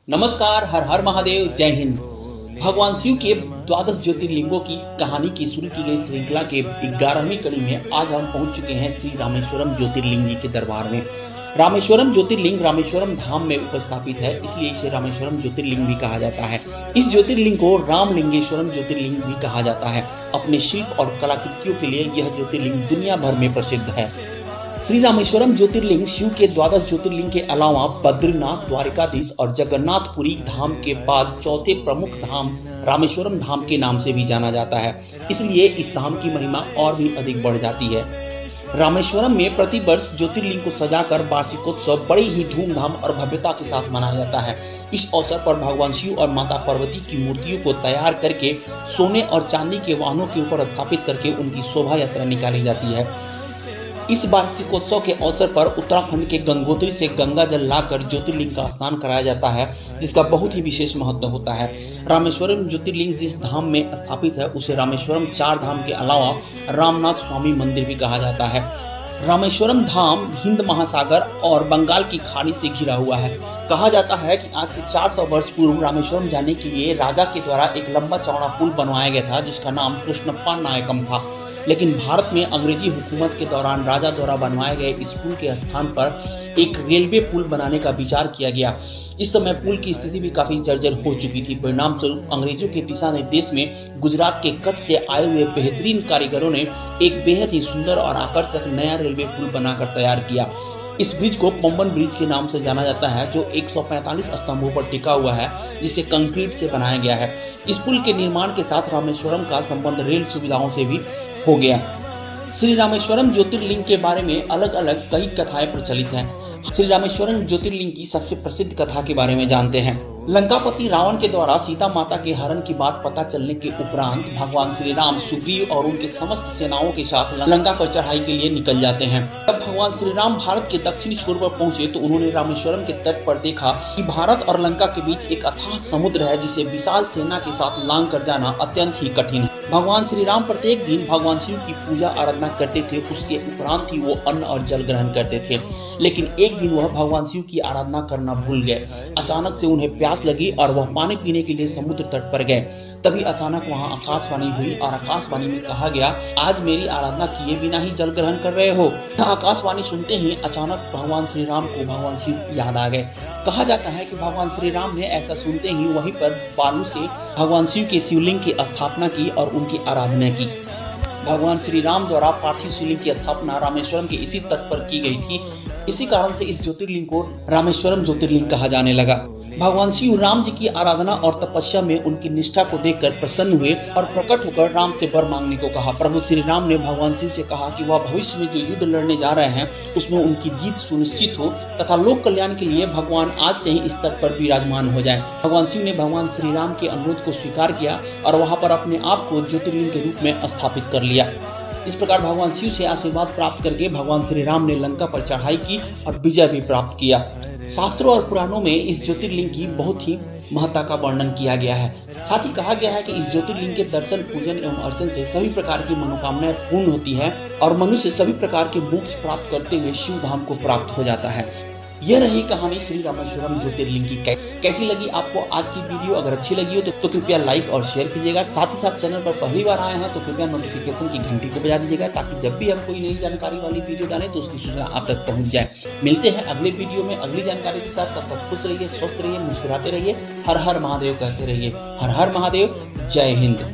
नमस्कार, हर हर महादेव, जय हिंद। भगवान शिव के 12 ज्योतिर्लिंगों की कहानी की शुरू की गई श्रृंखला के 11वीं कड़ी में आज हम पहुंच चुके हैं श्री रामेश्वरम ज्योतिर्लिंग जी के दरबार में। रामेश्वरम ज्योतिर्लिंग रामेश्वरम धाम में उपस्थापित है, इसलिए इसे रामेश्वरम ज्योतिर्लिंग भी कहा जाता है। इस ज्योतिर्लिंग को रामलिंगेश्वरम ज्योतिर्लिंग भी कहा जाता है। अपने शिल्प और कलाकृतियों के लिए यह ज्योतिर्लिंग दुनिया भर में प्रसिद्ध है। श्री रामेश्वरम ज्योतिर्लिंग शिव के 12 ज्योतिर्लिंग के अलावा बद्रीनाथ, द्वारिकाधीश और जगन्नाथपुरी धाम के बाद चौथे प्रमुख धाम रामेश्वरम धाम के नाम से भी जाना जाता है, इसलिए इस धाम की महिमा और भी अधिक बढ़ जाती है। रामेश्वरम में प्रतिवर्ष ज्योतिर्लिंग को सजाकर वार्षिकोत्सव बड़ी ही धूमधाम और भव्यता के साथ मनाया जाता है। इस अवसर पर भगवान शिव और माता पार्वती की मूर्तियों को तैयार करके सोने और चांदी के वाहनों के ऊपर स्थापित करके उनकी शोभा यात्रा निकाली जाती है। इस वार्षिकोत्सव के अवसर पर उत्तराखंड के गंगोत्री से गंगा जल लाकर ज्योतिर्लिंग का स्नान कराया जाता है, जिसका बहुत ही विशेष महत्व होता है। रामेश्वरम ज्योतिर्लिंग जिस धाम में स्थापित है उसे रामेश्वरम 4 धाम के अलावा रामनाथ स्वामी मंदिर भी कहा जाता है। रामेश्वरम धाम हिंद महासागर और बंगाल की खाड़ी से घिरा हुआ है। कहा जाता है कि आज से 400 वर्ष पूर्व रामेश्वरम जाने के लिए राजा के द्वारा एक लंबा चौड़ा पुल बनवाया गया था, जिसका नाम कृष्णप्पा नायकम था। लेकिन भारत में अंग्रेजी हुकूमत के दौरान राजा द्वारा बनवाए गए इस पुल के स्थान पर एक रेलवे पुल बनाने का विचार किया गया। इस समय पुल की स्थिति भी काफी जर्जर हो चुकी थी। परिणाम स्वरूप अंग्रेजों के दिशा निर्देश में गुजरात के कच्छ से आए हुए बेहतरीन कारीगरों ने एक बेहद ही सुंदर और आकर्षक नया रेलवे पुल बनाकर तैयार किया। इस ब्रिज को पंबन ब्रिज के नाम से जाना जाता है, जो 145 स्तंभों पर टिका हुआ है, जिसे कंक्रीट से बनाया गया है। इस पुल के निर्माण के साथ रामेश्वरम का संबंध रेल सुविधाओं से भी हो गया। श्री रामेश्वरम ज्योतिर्लिंग के बारे में अलग अलग कई कथाएं प्रचलित हैं। श्री रामेश्वरम ज्योतिर्लिंग की सबसे प्रसिद्ध कथा के बारे में जानते हैं। लंकापति रावण के द्वारा सीता माता के हरण की बात पता चलने के उपरांत भगवान श्री राम सुग्रीव और उनके समस्त सेनाओं के साथ लंका पर चढ़ाई के लिए निकल जाते हैं। जब भगवान श्री राम भारत के दक्षिणी छोर पर पहुंचे तो उन्होंने रामेश्वरम के तट पर देखा कि भारत और लंका के बीच एक अथाह समुद्र है, जिसे विशाल सेना के साथ लांग कर जाना अत्यंत ही कठिन है। भगवान श्री राम प्रत्येक दिन भगवान शिव की पूजा आराधना करते थे, उसके उपरांत ही वो अन्न और जल ग्रहण करते थे। लेकिन एक दिन वह भगवान शिव की आराधना करना भूल गए। अचानक से उन्हें प्यास लगी और वह पानी पीने के लिए समुद्र तट पर गए। तभी अचानक वहां आकाशवाणी हुई और आकाशवाणी में कहा गया, आज मेरी आराधना किए बिना ही जल ग्रहण कर रहे हो। आकाशवाणी सुनते ही अचानक भगवान श्री राम को भगवान शिव याद आ गए। कहा जाता है कि भगवान श्री राम ने ऐसा सुनते ही वहीं पर बालू से भगवान शिव के शिवलिंग की स्थापना की और उनकी आराधना की। भगवान श्री राम द्वारा पार्थिव शिवलिंग की स्थापना रामेश्वरम के इसी तट पर की गई थी। इसी कारण से इस ज्योतिर्लिंग को रामेश्वरम ज्योतिर्लिंग कहा जाने लगा। भगवान शिव राम जी की आराधना और तपस्या में उनकी निष्ठा को देखकर प्रसन्न हुए और प्रकट होकर राम से वर मांगने को कहा। प्रभु श्री राम ने भगवान शिव से कहा कि वह भविष्य में जो युद्ध लड़ने जा रहे हैं उसमें उनकी जीत सुनिश्चित हो तथा लोक कल्याण के लिए भगवान आज से ही इस तट पर विराजमान हो जाए। भगवान शिव ने भगवान श्री राम के अनुरोध को स्वीकार किया और वहां पर अपने आप को ज्योतिर्लिंग के रूप में स्थापित कर लिया। इस प्रकार भगवान शिव से आशीर्वाद प्राप्त करके भगवान श्री राम ने लंका पर चढ़ाई की और विजय भी प्राप्त किया। शास्त्रों और पुराणों में इस ज्योतिर्लिंग की बहुत ही महत्ता का वर्णन किया गया है। साथ ही कहा गया है कि इस ज्योतिर्लिंग के दर्शन, पूजन एवं अर्चन से सभी प्रकार की मनोकामनाएं पूर्ण होती है और मनुष्य सभी प्रकार के मोक्ष प्राप्त करते हुए शिव धाम को प्राप्त हो जाता है। यह रही कहानी श्री रामेश्वरम ज्योतिर्लिंग की। कैसी लगी आपको आज की वीडियो? अगर अच्छी लगी हो तो कृपया लाइक और शेयर कीजिएगा। साथ ही साथ चैनल पर पहली बार आए हैं तो कृपया नोटिफिकेशन की घंटी को बजा दीजिएगा, ताकि जब भी हम कोई नई जानकारी वाली वीडियो डालें तो उसकी सूचना आप तक पहुंच जाए। मिलते हैं अगले वीडियो में अगली जानकारी के साथ। तब तक खुश रहिए, स्वस्थ रहिए, मुस्कुराते रहिए, हर हर महादेव कहते रहिए। हर हर महादेव, जय हिंद।